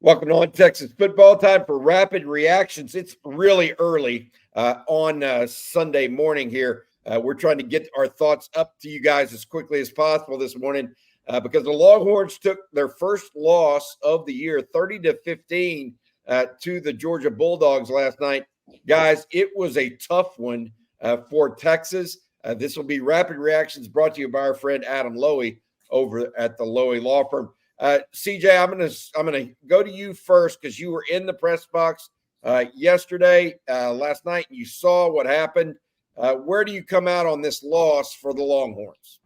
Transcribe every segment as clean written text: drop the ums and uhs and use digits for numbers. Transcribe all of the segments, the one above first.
Welcome on Texas football. Time for rapid reactions. It's really early on Sunday morning here. We're trying to get our thoughts up to you guys as quickly as possible this morning because the Longhorns took their first loss of the year, 30-15, to the Georgia Bulldogs last night. Guys, it was a tough one for Texas. This will be rapid reactions brought to you by our friend Adam Lowy over at the Lowy Law Firm. CJ, I'm gonna go to you first because you were in the press box yesterday, last night, and you saw what happened. Where do you come out on this loss for the Longhorns?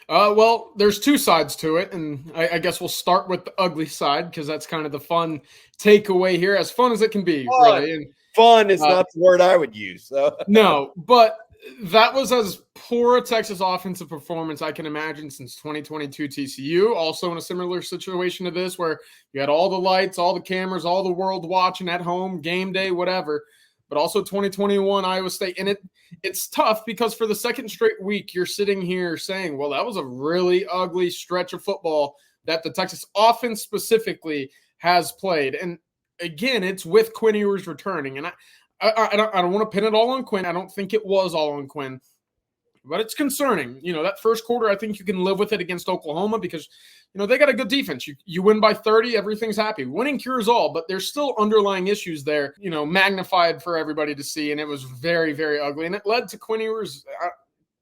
Well, there's two sides to it, and I guess we'll start with the ugly side because that's kind of the fun takeaway here, as fun as it can be, really. And fun is not the word I would use. So. No, but that was as poor a Texas offensive performance I can imagine since 2022 TCU. Also in a similar situation to this, where you had all the lights, all the cameras, all the world watching at home, game day, whatever. But also 2021 Iowa State. And it's tough because for the second straight week, you're sitting here saying, well, that was a really ugly stretch of football that the Texas offense specifically has played. And again, it's with Quinn Ewers returning. And I don't want to pin it all on Quinn. I don't think it was all on Quinn. But it's concerning. You know, that first quarter, I think you can live with it against Oklahoma because, you know, they got a good defense. You win by 30, everything's happy. Winning cures all, but there's still underlying issues there, you know, magnified for everybody to see, and it was very, very ugly. And it led to Quinn Ewers.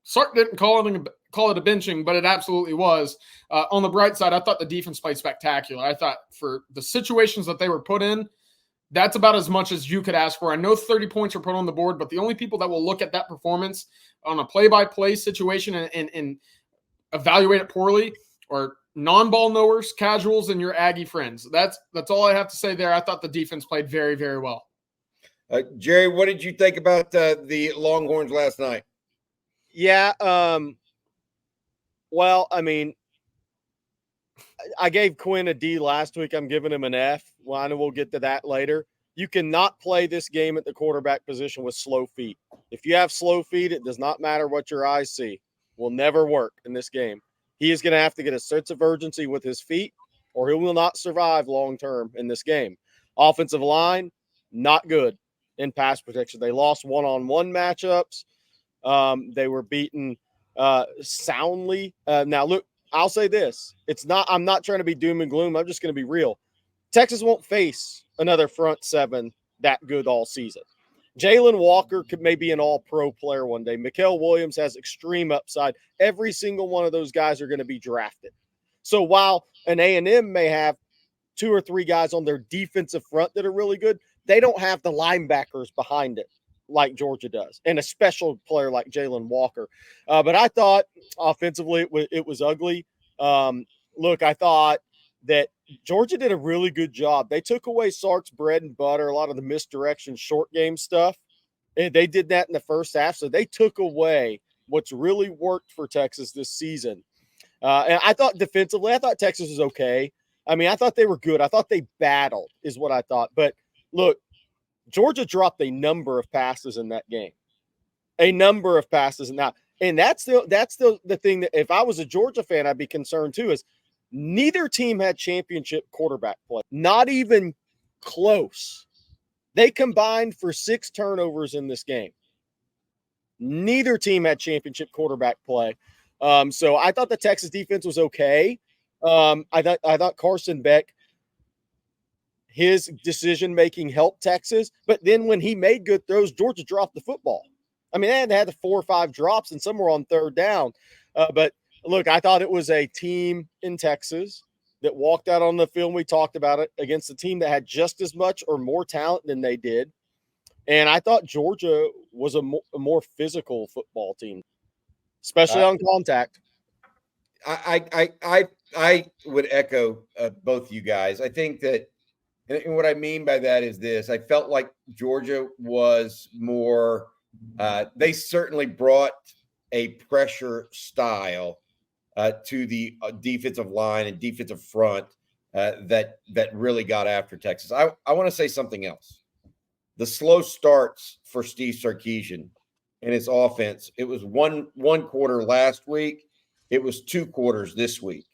Sark didn't call it a benching, but it absolutely was. On the bright side, I thought the defense played spectacular. I thought for the situations that they were put in, that's about as much as you could ask for. I know 30 points are put on the board, but the only people that will look at that performance on a play-by-play situation and evaluate it poorly are non-ball knowers, casuals, and your Aggie friends. That's all I have to say there. I thought the defense played very, very well. Gerry, what did you think about the Longhorns last night? Yeah, well, I mean, I gave Quinn a D last week. I'm giving him an F. Well, I know we'll get to that later. You cannot play this game at the quarterback position with slow feet. If you have slow feet, it does not matter what your eyes see. Will never work in this game. He is going to have to get a sense of urgency with his feet, or he will not survive long-term in this game. Offensive line, not good in pass protection. They lost one-on-one matchups. They were beaten soundly. Now, look, I'll say this. I'm not trying to be doom and gloom. I'm just going to be real. Texas won't face another front seven that good all season. Jalen Walker could maybe an all-pro player one day. Mikael Williams has extreme upside. Every single one of those guys are going to be drafted. So while an A&M may have two or three guys on their defensive front that are really good, they don't have the linebackers behind it like Georgia does, and a special player like Jalen Walker. But I thought offensively it was ugly. Look, I thought that Georgia did a really good job. They took away Sark's bread and butter, a lot of the misdirection, short game stuff, and they did that in the first half. So they took away what's really worked for Texas this season. And I thought defensively, I thought Texas was okay. I mean, I thought they were good. I thought they battled is what I thought. But look, Georgia dropped a number of passes in that game, a number of passes. And that's the thing that if I was a Georgia fan, I'd be concerned too, is neither team had championship quarterback play, not even close. They combined for 6 turnovers in this game. Neither team had championship quarterback play. So I thought the Texas defense was okay. I thought Carson Beck, his decision-making helped Texas. But then when he made good throws, Georgia dropped the football. I mean, they had 4 or 5 drops, and some were on third down. But, look, I thought it was a team in Texas that walked out on the field. We talked about it against a team that had just as much or more talent than they did. And I thought Georgia was a more physical football team, especially on contact. I would echo both you guys. I think that, and what I mean by that is this: I felt like Georgia was more. They certainly brought a pressure style to the defensive line and defensive front that really got after Texas. I want to say something else. The slow starts for Steve Sarkisian and his offense. It was one quarter last week. It was 2 quarters this week.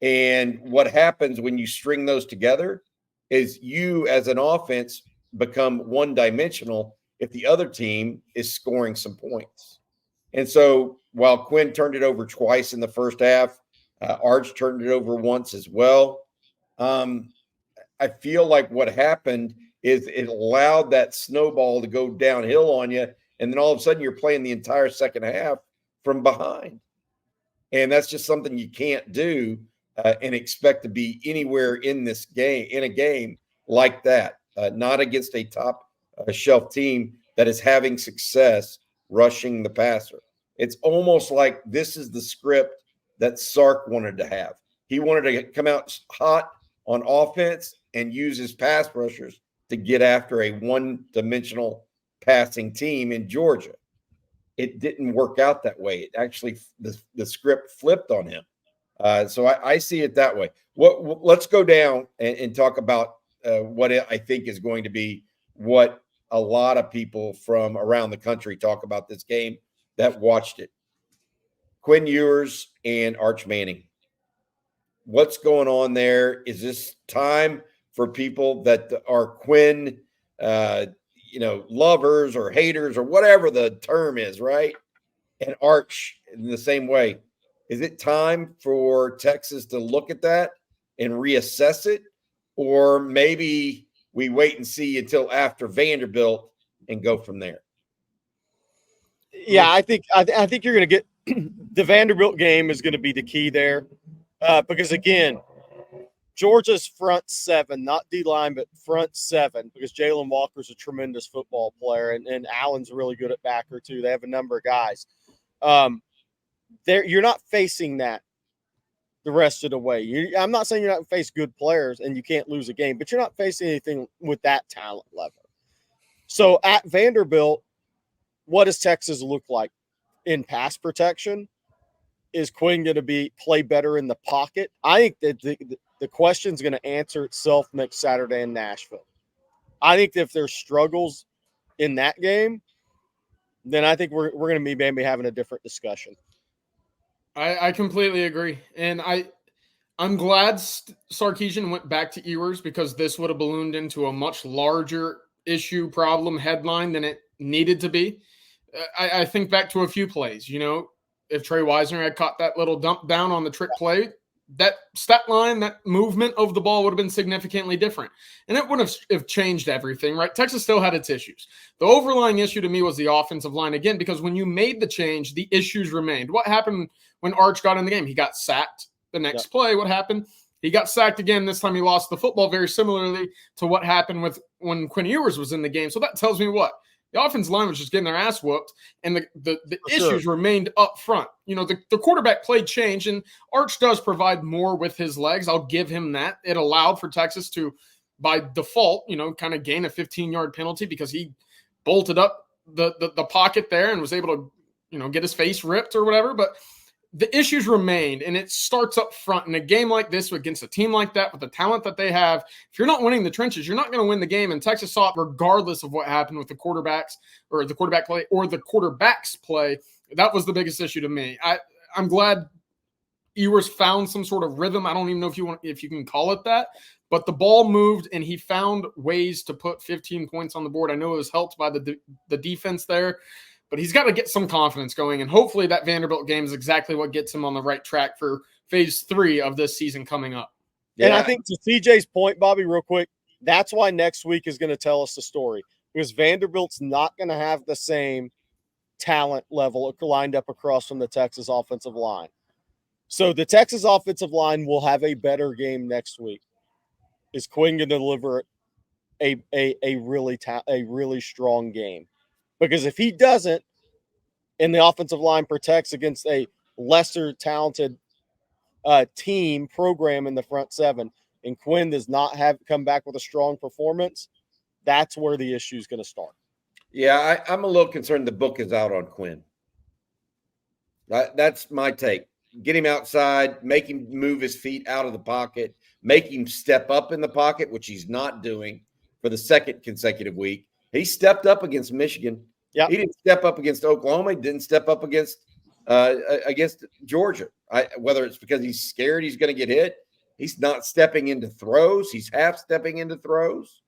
And what happens when you string those together is you as an offense become one-dimensional if the other team is scoring some points. And so while Quinn turned it over twice in the first half, Arch turned it over once as well. I feel like what happened is it allowed that snowball to go downhill on you. And then all of a sudden you're playing the entire second half from behind. And that's just something you can't do and expect to be anywhere in this game, in a game like that, not against a top shelf team that is having success rushing the passer. It's almost like this is the script that Sark wanted to have. He wanted to come out hot on offense and use his pass rushers to get after a one-dimensional passing team in Georgia. It didn't work out that way. It actually, the script flipped on him. So I see it that way. Let's go down and talk about what I think is going to be what a lot of people from around the country talk about this game that watched it. Quinn Ewers and Arch Manning. What's going on there? Is this time for people that are Quinn, lovers or haters or whatever the term is, right? And Arch in the same way. Is it time for Texas to look at that and reassess it? Or maybe we wait and see until after Vanderbilt and go from there? Yeah, I think you're going to get the Vanderbilt game is going to be the key there because, again, Georgia's front seven, not D-line, but front seven, because Jalen Walker's a tremendous football player, and Allen's really good at backer too. They have a number of guys. You're not facing that the rest of the way. I'm not saying you're not face good players and you can't lose a game, but you're not facing anything with that talent level. So at Vanderbilt, what does Texas look like in pass protection? Is Quinn going to play better in the pocket? I think that the question's going to answer itself next Saturday in Nashville. I think that if there's struggles in that game, then I think we're going to be maybe having a different discussion. I completely agree. And I'm glad Sarkisian went back to Ewers, because this would have ballooned into a much larger issue, problem, headline than it needed to be. I think back to a few plays. If Trey Wisner had caught that little dump down on the trick play, that stat line, that movement of the ball would have been significantly different. And it wouldn't have changed everything, right? Texas still had its issues. The overlying issue to me was the offensive line, again, because when you made the change, the issues remained. What happened when Arch got in the game? He got sacked the next play. What happened? He got sacked again. This time he lost the football, very similarly to what happened when Quinn Ewers was in the game. So that tells me what? The offensive line was just getting their ass whooped, and the issues remained up front. The quarterback play changed, and Arch does provide more with his legs. I'll give him that. It allowed for Texas to, by default, kind of gain a 15-yard penalty because he bolted up the pocket there and was able to, get his face ripped or whatever. But the issues remained, and it starts up front. In a game like this against a team like that with the talent that they have, if you're not winning the trenches, you're not going to win the game. And Texas saw it regardless of what happened with the quarterbacks or the quarterback play or the quarterback's play. That was the biggest issue to me. I'm glad Ewers found some sort of rhythm. I don't even know if you can call it that, but the ball moved and he found ways to put 15 points on the board. I know it was helped by the defense there, but he's got to get some confidence going, and hopefully that Vanderbilt game is exactly what gets him on the right track for phase 3 of this season coming up. Yeah. And I think to CJ's point, Bobby, real quick, that's why next week is going to tell us the story, because Vanderbilt's not going to have the same talent level lined up across from the Texas offensive line. So the Texas offensive line will have a better game next week. Is Quinn going to deliver a really strong game? Because if he doesn't, and the offensive line protects against a lesser talented team program in the front seven, and Quinn does not come back with a strong performance, that's where the issue is going to start. Yeah, I'm a little concerned the book is out on Quinn. That's my take. Get him outside, make him move his feet out of the pocket, make him step up in the pocket, which he's not doing for the second consecutive week. He stepped up against Michigan. Yep. He didn't step up against Oklahoma. He didn't step up against against Georgia. Whether it's because he's scared he's going to get hit, he's not stepping into throws. He's half stepping into throws.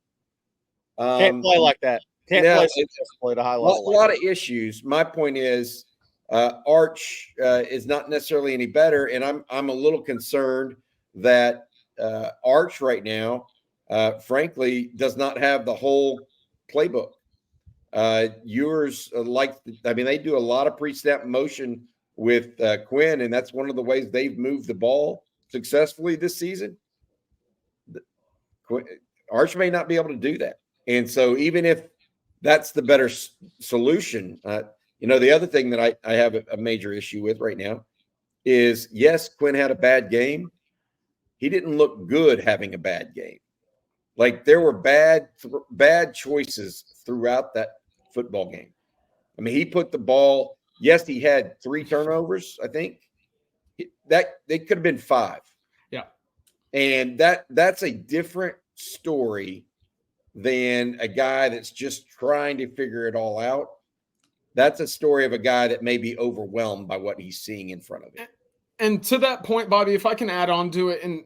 Can't play like that. Can't play successfully at a high level. A lot of issues. My point is, Arch is not necessarily any better, and I'm a little concerned that Arch right now, frankly, does not have the whole playbook. Ewers they do a lot of pre-snap motion with Quinn, and that's one of the ways they've moved the ball successfully this season. Arch may not be able to do that, and so even if that's the better solution, the other thing that I have a major issue with right now is, yes, Quinn had a bad game. He didn't look good having a bad game. Like, there were bad choices throughout that football game. I mean, he put the ball. Yes, he had 3 turnovers. I think that they could have been 5. Yeah, and that's a different story than a guy that's just trying to figure it all out. That's a story of a guy that may be overwhelmed by what he's seeing in front of him. And to that point, Bobby, if I can add on to it, and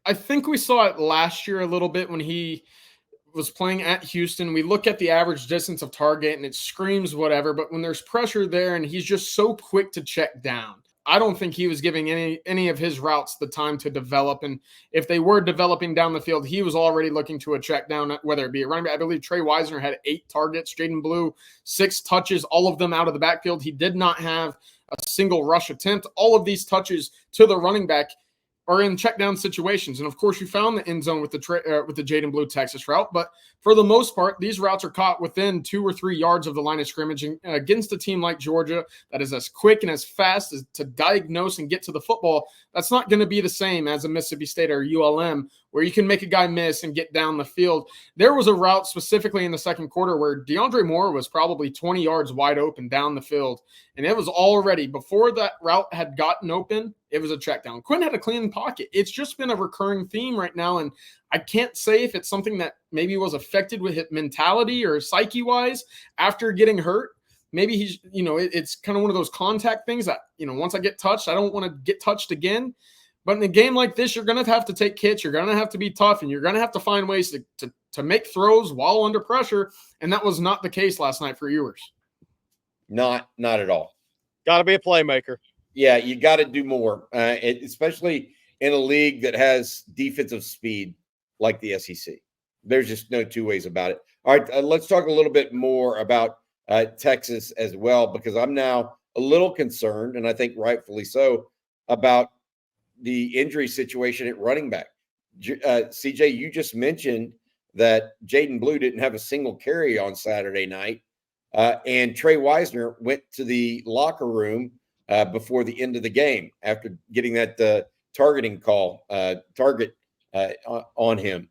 I think we saw it last year a little bit when he was playing at Houston. We look at the average distance of target and it screams whatever, but when there's pressure there and he's just so quick to check down, I don't think he was giving any of his routes the time to develop. And if they were developing down the field, he was already looking to a check down, whether it be a running back. I believe Trey Wisner had 8 targets, Jaden Blue 6 touches, all of them out of the backfield. He did not have a single rush attempt. All of these touches to the running back are in check down situations. And of course, you found the end zone with the Jaden Blue Texas route. But for the most part, these routes are caught within 2 or 3 yards of the line of scrimmage. And against a team like Georgia that is as quick and as fast as to diagnose and get to the football, that's not going to be the same as a Mississippi State or ULM, where you can make a guy miss and get down the field. There was a route specifically in the second quarter where DeAndre Moore was probably 20 yards wide open down the field. And it was already, before that route had gotten open, it was a check down. Quinn had a clean pocket. It's just been a recurring theme right now. And I can't say if it's something that maybe was affected with his mentality or psyche-wise after getting hurt. Maybe he's, it's kind of one of those contact things that, once I get touched, I don't want to get touched again. But in a game like this, you're going to have to take hits. You're going to have to be tough, and you're going to have to find ways to make throws while under pressure. And that was not the case last night for Ewers. Not at all. Got to be a playmaker. Yeah, you got to do more, especially in a league that has defensive speed like the SEC. There's just no 2 ways about it. All right, let's talk a little bit more about Texas as well, because I'm now a little concerned, and I think rightfully so, about the injury situation at running back. CJ, you just mentioned that Jaden Blue didn't have a single carry on Saturday night, and Trey Wisner went to the locker room before the end of the game after getting that targeting call, on him.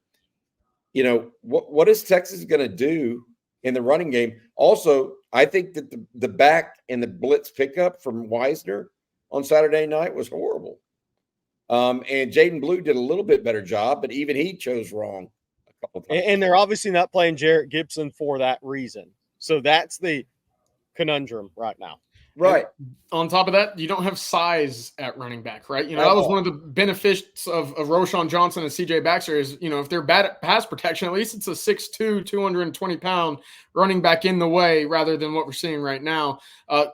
What is Texas going to do in the running game? Also, I think that the back and the blitz pickup from Wisner on Saturday night was horrible. And Jaden Blue did a little bit better job, but even he chose wrong a couple times. And they're obviously not playing Jarrett Gibson for that reason. So that's the conundrum right now. Right. And on top of that, you don't have size at running back, right? That was one of the benefits of Roschon Johnson and CJ Baxter is, if they're bad at pass protection, at least it's a 6'2", 220-pound running back in the way rather than what we're seeing right now.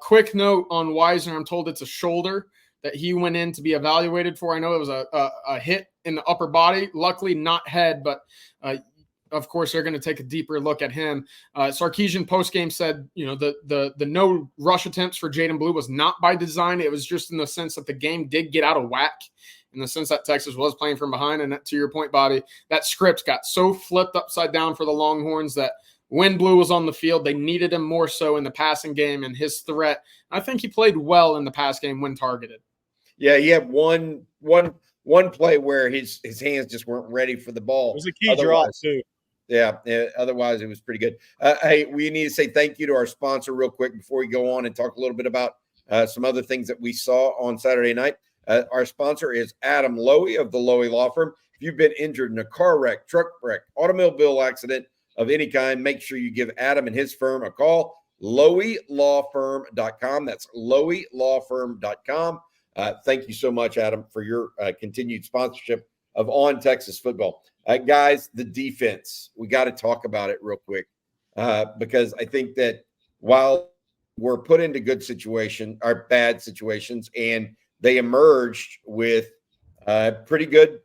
Quick note on Wisner, I'm told it's a shoulder that he went in to be evaluated for. I know it was a hit in the upper body, luckily not head, but of course, they're going to take a deeper look at him. Sarkisian postgame said, the no rush attempts for Jaden Blue was not by design. It was just in the sense that the game did get out of whack, in the sense that Texas was playing from behind. And that, to your point, Bobby, that script got so flipped upside down for the Longhorns that when Blue was on the field, they needed him more so in the passing game and his threat. I think he played well in the pass game when targeted. Yeah, he had one play where his hands just weren't ready for the ball. It was a key drop, too. Yeah, otherwise it was pretty good. Hey, we need to say thank you to our sponsor real quick before we go on and talk a little bit about some other things that we saw on Saturday night. Our sponsor is Adam Lowy of the Lowy Law Firm. If you've been injured in a car wreck, truck wreck, automobile accident of any kind, make sure you give Adam and his firm a call. loeylawfirm.com. That's loeylawfirm.com. Thank you so much, Adam, for your continued sponsorship of On Texas Football. Guys, the defense, we got to talk about it real quick because I think that while we're put into good situation or bad situations, and they emerged with pretty good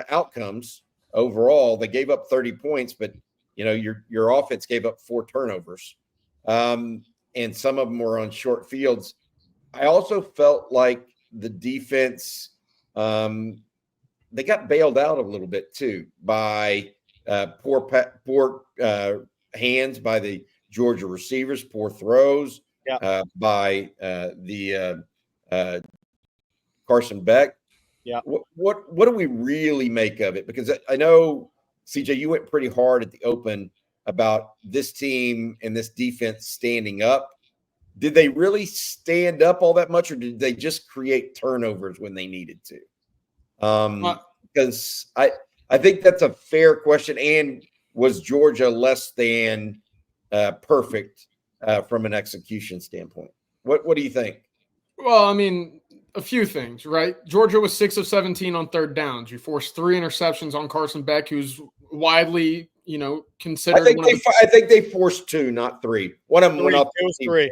outcomes overall. They gave up 30 points, but your offense gave up 4 turnovers, and some of them were on short fields. I also felt like the defense, they got bailed out a little bit too by poor hands by the Georgia receivers, poor throws by the Carson Beck. Yeah. What do we really make of it? Because I know, CJ, you went pretty hard at the open about this team and this defense standing up. Did they really stand up all that much, or did they just create turnovers when they needed to? Because I think that's a fair question. And was Georgia less than perfect from an execution standpoint? What do you think? Well, I mean, a few things, right? Georgia was 6 of 17 on third downs. You forced 3 interceptions on Carson Beck, who's widely, considered. I think they forced 2, not 3. One of them went off. It was 3.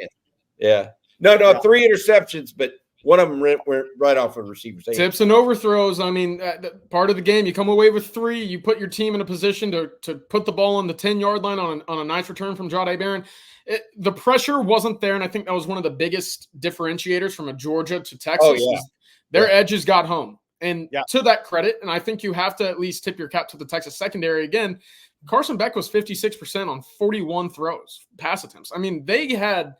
Yeah. No, 3 interceptions, but one of them went right off a receiver's hand. Tips and overthrows. I mean, part of the game, you come away with 3, you put your team in a position to put the ball on the 10-yard line on a nice return from Jahdae Barron. The pressure wasn't there, and I think that was one of the biggest differentiators from a Georgia to Texas. Oh, yeah. Their edges got home. And to that credit, and I think you have to at least tip your cap to the Texas secondary again, Carson Beck was 56% on 41 throws, pass attempts. I mean, they had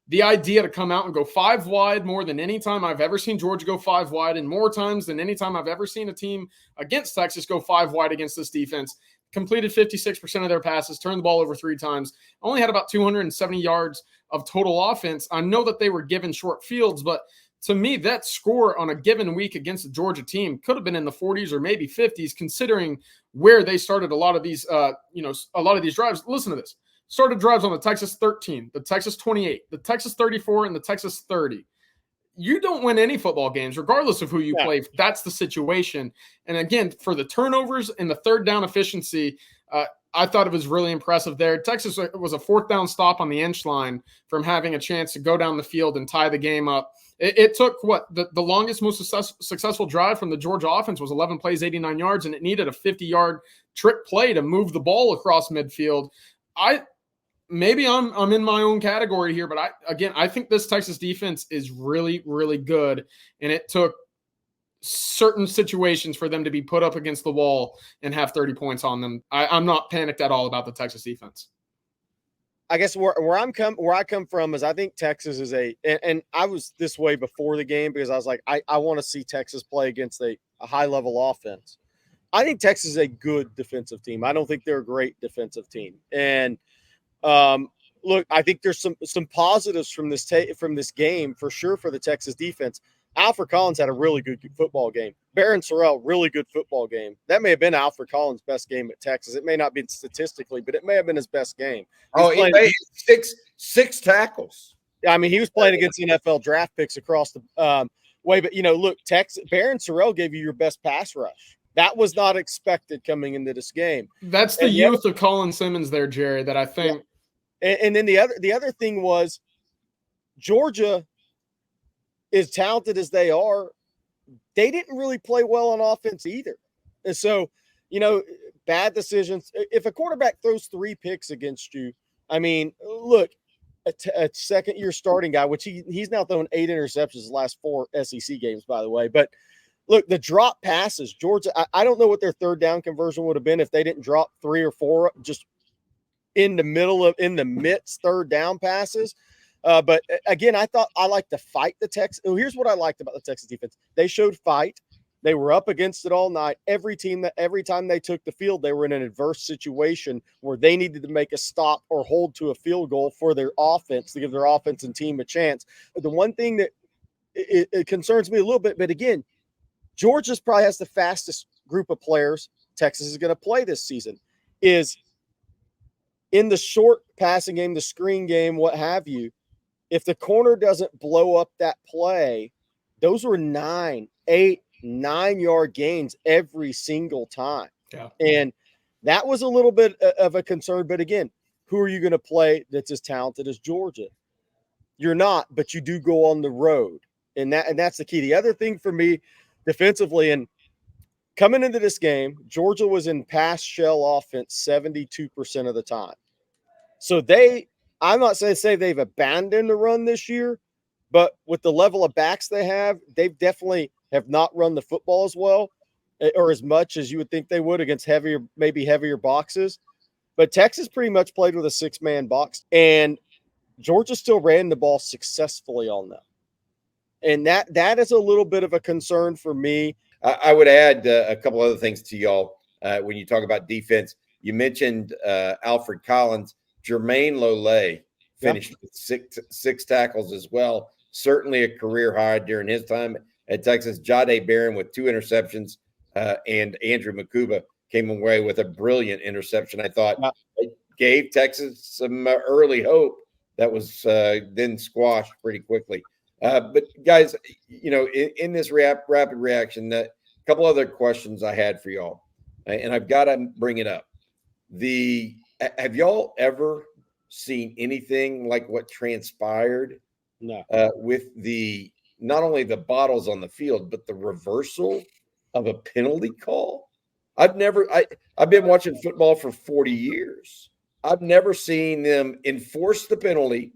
the idea to come out and go 5 wide more than any time I've ever seen Georgia go 5 wide, and more times than any time I've ever seen a team against Texas go 5 wide against this defense. Completed 56% of their passes, turned the ball over 3 times, only had about 270 yards of total offense. I know that they were given short fields, but to me, that score on a given week against the Georgia team could have been in the 40s or maybe 50s, considering where they started a lot of these, a lot of these drives. Listen to this. Started drives on the Texas 13, the Texas 28, the Texas 34, and the Texas 30. You don't win any football games, regardless of who you play. That's the situation. And again, for the turnovers and the third down efficiency, I thought it was really impressive there. Texas was a 4th down stop on the inch line from having a chance to go down the field and tie the game up. It took the longest, most successful drive from the Georgia offense was 11 plays, 89 yards, and it needed a 50-yard trick play to move the ball across midfield. Maybe I'm in my own category here, but I think this Texas defense is really, really good, and it took certain situations for them to be put up against the wall and have 30 points on them. I'm not panicked at all about the Texas defense. I guess where I come from is I think Texas is and I was this way before the game because I was like, I want to see Texas play against a high-level offense. I think Texas is a good defensive team. I don't think they're a great defensive team. And look, I think there's some positives from this game for sure for the Texas defense. Alfred Collins had a really good football game. Barron Sorrell, really good football game. That may have been Alfred Collins' best game at Texas. It may not be statistically, but it may have been his best game. He made six tackles. I mean, he was playing against NFL draft picks across the way. But, look, Barron Sorrell gave you your best pass rush. That was not expected coming into this game. That's the youth of Colin Simmons there, Gerry, that I think. Yeah. And then the other thing was Georgia, as talented as they are, they didn't really play well on offense either. And so, bad decisions. If a quarterback throws 3 picks against you, I mean, look, a second-year starting guy, which he's now thrown 8 interceptions his last 4 SEC games, by the way. But, look, the drop passes, Georgia, I don't know what their third down conversion would have been if they didn't drop 3 or 4 just in the midst third down passes. But again, I like to fight the Texas. Here's what I liked about the Texas defense. They showed fight. They were up against it all night. Every time they took the field, they were in an adverse situation where they needed to make a stop or hold to a field goal for their offense to give their offense and team a chance. But the one thing that it concerns me a little bit, but again, Georgia's probably has the fastest group of players Texas is going to play this season. in the short passing game, the screen game, what have you, if the corner doesn't blow up that play, those were 9, 8, 9-yard gains every single time. Yeah. And that was a little bit of a concern. But again, who are you going to play that's as talented as Georgia? You're not, but you do go on the road. And that's the key. The other thing for me defensively, and coming into this game, Georgia was in pass shell offense 72% of the time. So I'm not saying they've abandoned the run this year, but with the level of backs they have, they've definitely have not run the football as well or as much as you would think they would against maybe heavier boxes. But Texas pretty much played with a 6-man box, and Georgia still ran the ball successfully on them. And that is a little bit of a concern for me. I would add a couple other things to y'all when you talk about defense. You mentioned Alfred Collins. Jermaine Lole finished with six tackles as well. Certainly a career high during his time at Texas. Jahdae Barron with 2 interceptions, and Andrew Makuba came away with a brilliant interception. I thought it gave Texas some early hope that was then squashed pretty quickly. But guys, in this rapid reaction, a couple other questions I had for y'all, and I've got to bring it up. Have y'all ever seen anything like what transpired? No. With not only the bottles on the field, but the reversal of a penalty call? I've been watching football for 40 years. I've never seen them enforce the penalty,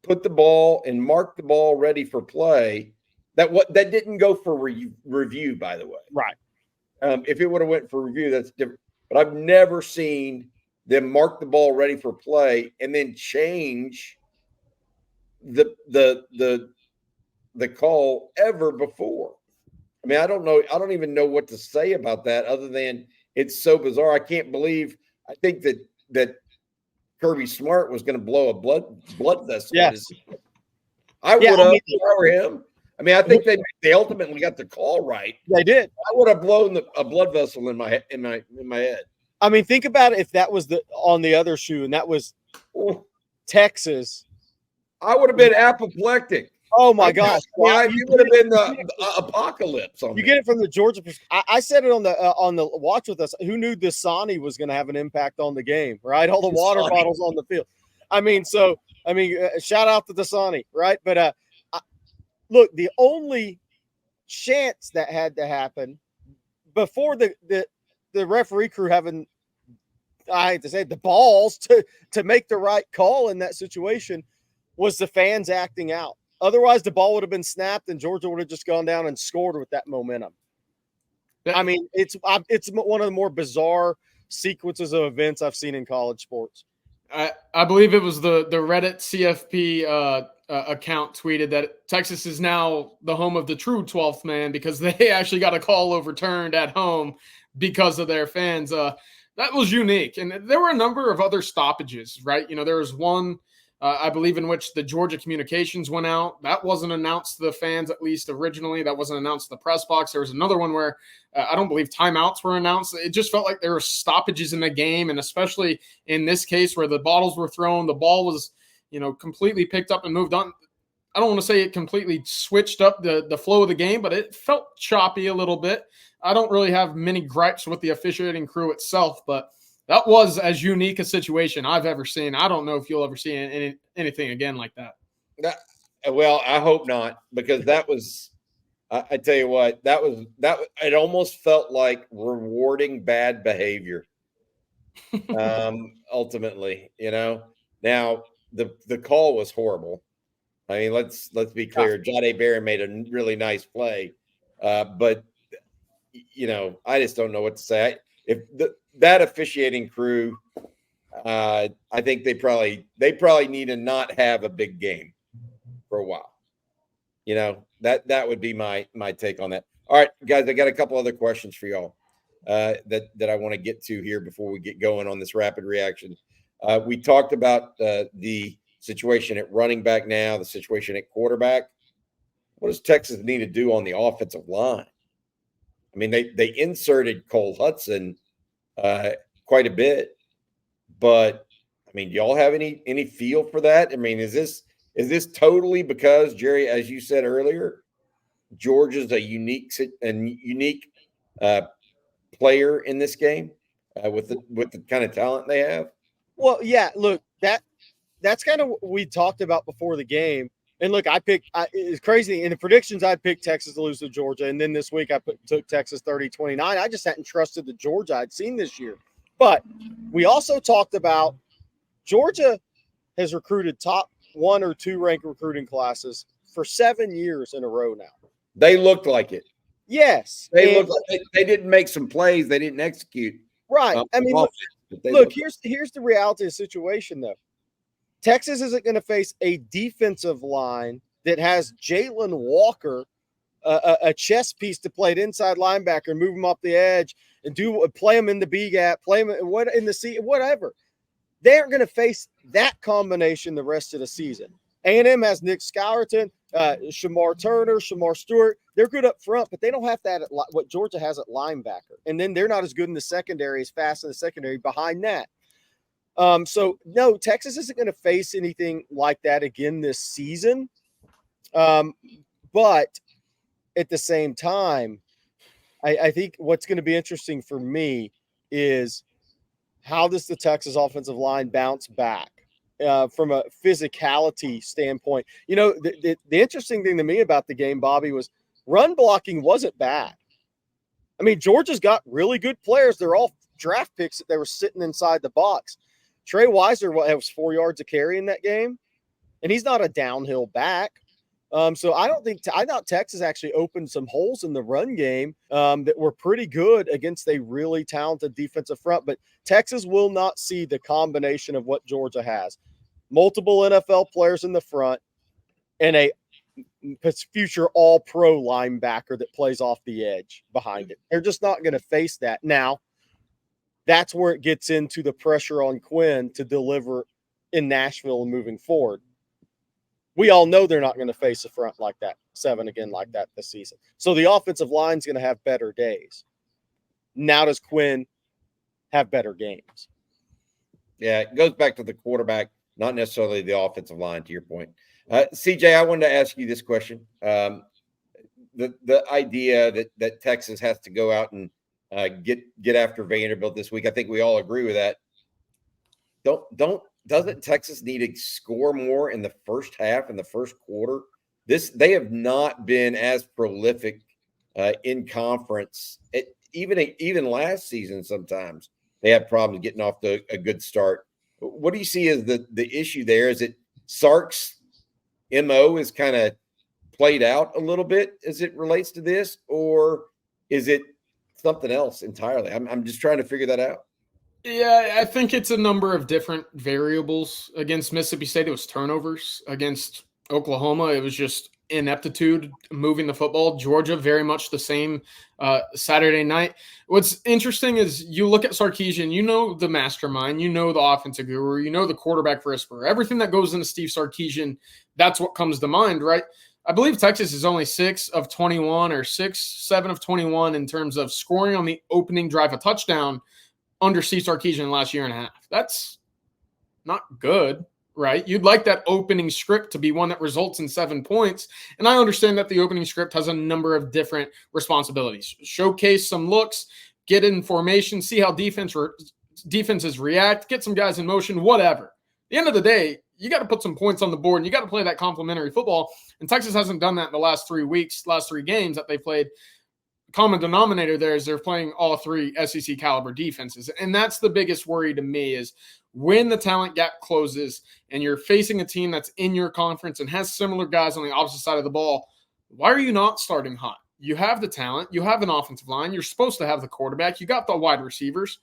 put the ball and mark the ball ready for play. That didn't go for review, by the way. Right. If it would have went for review, that's different. But I've never seen them mark the ball ready for play and then change the call ever before. I mean, I don't know. I don't even know what to say about that other than it's so bizarre. I can't believe. I think that Kirby Smart was going to blow a blood vessel. Yes. I would have if I were him. I mean, I think they ultimately got the call right. They did. I would have blown a blood vessel in my head. I mean, think about it if that was on the other shoe and that was Texas. I would have been apoplectic. Oh my gosh! You would have been the apocalypse. You get it from the Georgia. I said it on the watch with us. Who knew Dasani was going to have an impact on the game? Right, all the water bottles on the field. I mean, shout out to Dasani, right? But look, the only chance that had to happen before the referee crew having, I hate to say it, the balls to make the right call in that situation was the fans acting out. Otherwise, the ball would have been snapped and Georgia would have just gone down and scored with that momentum. I mean, it's one of the more bizarre sequences of events I've seen in college sports. I believe it was the Reddit CFP account tweeted that Texas is now the home of the true 12th man because they actually got a call overturned at home because of their fans. That was unique. And there were a number of other stoppages, right? There was one, I believe, in which the Georgia communications went out. That wasn't announced to the fans, at least originally. That wasn't announced to the press box. There was another one where I don't believe timeouts were announced. It just felt like there were stoppages in the game, and especially in this case where the bottles were thrown, the ball was, completely picked up and moved on. I don't want to say it completely switched up the flow of the game, but it felt choppy a little bit. I don't really have many gripes with the officiating crew itself, but that was as unique a situation I've ever seen. I don't know if you'll ever see anything again like that. Well, I hope not, because that was, I tell you what, that it almost felt like rewarding bad behavior. Ultimately, now the call was horrible. I mean, let's be clear. Jahdae Barron made a really nice play, but I just don't know what to say. If that officiating crew, I think they probably need to not have a big game for a while. That would be my take on that. All right, guys, I got a couple other questions for y'all that I want to get to here before we get going on this rapid reaction. We talked about the situation at running back now, the situation at quarterback. What does Texas need to do on the offensive line? I mean, they inserted Cole Hudson quite a bit, but I mean, do y'all have any feel for that? I mean, is this totally because, Gerry, as you said earlier, Georgia's a unique player in this game with the kind of talent they have? Well, yeah, look, that's kind of what we talked about before the game. And look, it's crazy. In the predictions, I picked Texas to lose to Georgia. And then this week, I took Texas 30-29. I just hadn't trusted the Georgia I'd seen this year. But we also talked about Georgia has recruited top 1 or 2 ranked recruiting classes for 7 years in a row now. They looked like it. Yes. They looked like they didn't make some plays. They didn't execute. Right. I mean, look, here's the reality of the situation, though. Texas isn't going to face a defensive line that has Jalen Walker, a chess piece to play at inside linebacker, move him off the edge, and play him in the B gap, play him in the C, whatever. They aren't going to face that combination the rest of the season. A&M has Nick Scourton, Shamar Turner, Shamar Stewart. They're good up front, but they don't have that at what Georgia has at linebacker. And then they're not as good in the secondary, as fast in the secondary behind that. So, no, Texas isn't going to face anything like that again this season. But at the same time, I think what's going to be interesting for me is how does the Texas offensive line bounce back from a physicality standpoint? You know, the interesting thing to me about the game, Bobby, was run blocking wasn't bad. I mean, Georgia's got really good players. They're all draft picks that they were sitting inside the box. Trey Weiser was 4 yards a carry in that game, and he's not a downhill back. So I thought Texas actually opened some holes in the run game that were pretty good against a really talented defensive front. But Texas will not see the combination of what Georgia has. Multiple NFL players in the front and a future all-pro linebacker that plays off the edge behind it. They're just not going to face that. Now, that's where it gets into the pressure on Quinn to deliver in Nashville and moving forward. We all know they're not going to face a front like that, 7 again like that this season. So the offensive line's going to have better days. Now does Quinn have better games? Yeah, it goes back to the quarterback, not necessarily the offensive line, to your point. CJ, I wanted to ask you this question. The idea that Texas has to go out and get after Vanderbilt this week, I think we all agree with that. Doesn't Texas need to score more in the first half, in the first quarter? They have not been as prolific in conference. Even last season, sometimes they had problems getting off a good start. What do you see as the issue there? Is it Sark's MO is kind of played out a little bit as it relates to this, or is it something else entirely? I'm just trying to figure that out. Yeah, I think it's a number of different variables. Against Mississippi State, it was turnovers. Against Oklahoma, it was just ineptitude moving the football. Georgia, very much the same Saturday night. What's interesting is you look at Sarkisian, you know the mastermind, you know the offensive guru, you know the quarterback whisperer. Everything that goes into Steve Sarkisian, that's what comes to mind, right? I believe Texas is only 6 of 21 or 7 of 21 in terms of scoring on the opening drive a touchdown under Steve Sarkisian last year and a half. That's not good, right? You'd like that opening script to be one that results in 7 points. And I understand that the opening script has a number of different responsibilities. Showcase some looks, get in formation, see how defenses react, get some guys in motion, whatever. At the end of the day, you got to put some points on the board and you got to play that complementary football. And Texas hasn't done that in the last 3 weeks, last 3 games that they played. Common denominator there is they're playing all 3 SEC caliber defenses. And that's the biggest worry to me is when the talent gap closes and you're facing a team that's in your conference and has similar guys on the opposite side of the ball, why are you not starting hot? You have the talent. You have an offensive line. You're supposed to have the quarterback. You got the wide receivers.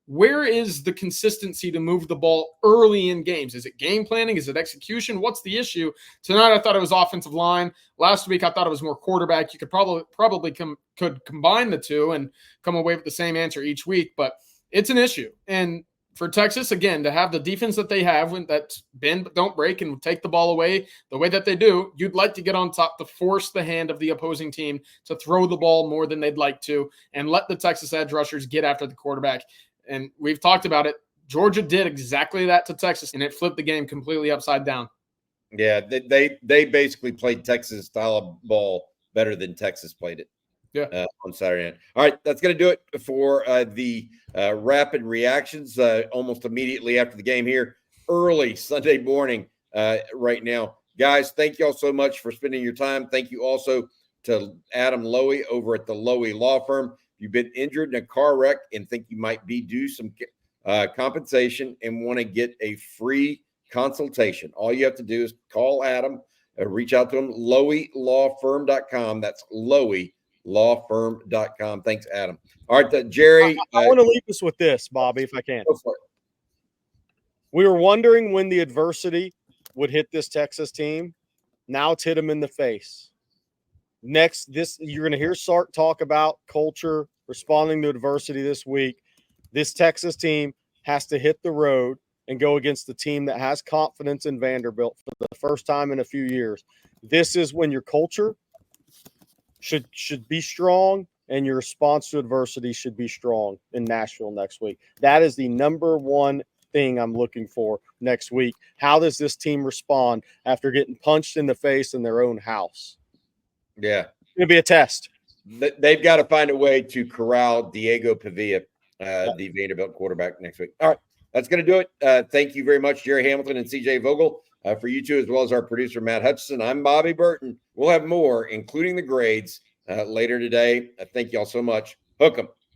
Where is the consistency to move the ball early in games? Is it game planning? Is it execution? What's the issue? Tonight, I thought it was offensive line. Last week, I thought it was more quarterback. You could probably could combine the two and come away with the same answer each week, but it's an issue. And for Texas, again, to have the defense that they have, that's bend but don't break and take the ball away the way that they do, you'd like to get on top to force the hand of the opposing team to throw the ball more than they'd like to and let the Texas edge rushers get after the quarterback. And we've talked about it. Georgia did exactly that to Texas, and it flipped the game completely upside down. Yeah, they basically played Texas style of ball better than Texas played it. Yeah. On Saturday night. All right, that's going to do it for the rapid reactions almost immediately after the game here, early Sunday morning right now. Guys, thank you all so much for spending your time. Thank you also to Adam Lowy over at the Lowy Law Firm. If you've been injured in a car wreck and think you might be due some compensation and want to get a free consultation, all you have to do is call Adam, reach out to him, loweylawfirm.com. That's loweylawfirm.com. Thanks, Adam. All right, Gerry. I want to leave us with this, Bobby, if I can. Go for it. We were wondering when the adversity would hit this Texas team. Now it's hit them in the face. Next, you're going to hear Sark talk about culture, responding to adversity this week. This Texas team has to hit the road and go against the team that has confidence in Vanderbilt for the first time in a few years. This is when your culture should be strong and your response to adversity should be strong in Nashville next week. That is the number one thing I'm looking for next week. How does this team respond after getting punched in the face in their own house? Yeah. It's going to be a test. They've got to find a way to corral Diego Pavia, the Vanderbilt quarterback, next week. All right. That's going to do it. Thank you very much, Gerry Hamilton and CJ Vogel, for you two, as well as our producer, Matt Hutchison. I'm Bobby Burton. We'll have more, including the grades, later today. Thank you all so much. Hook 'em.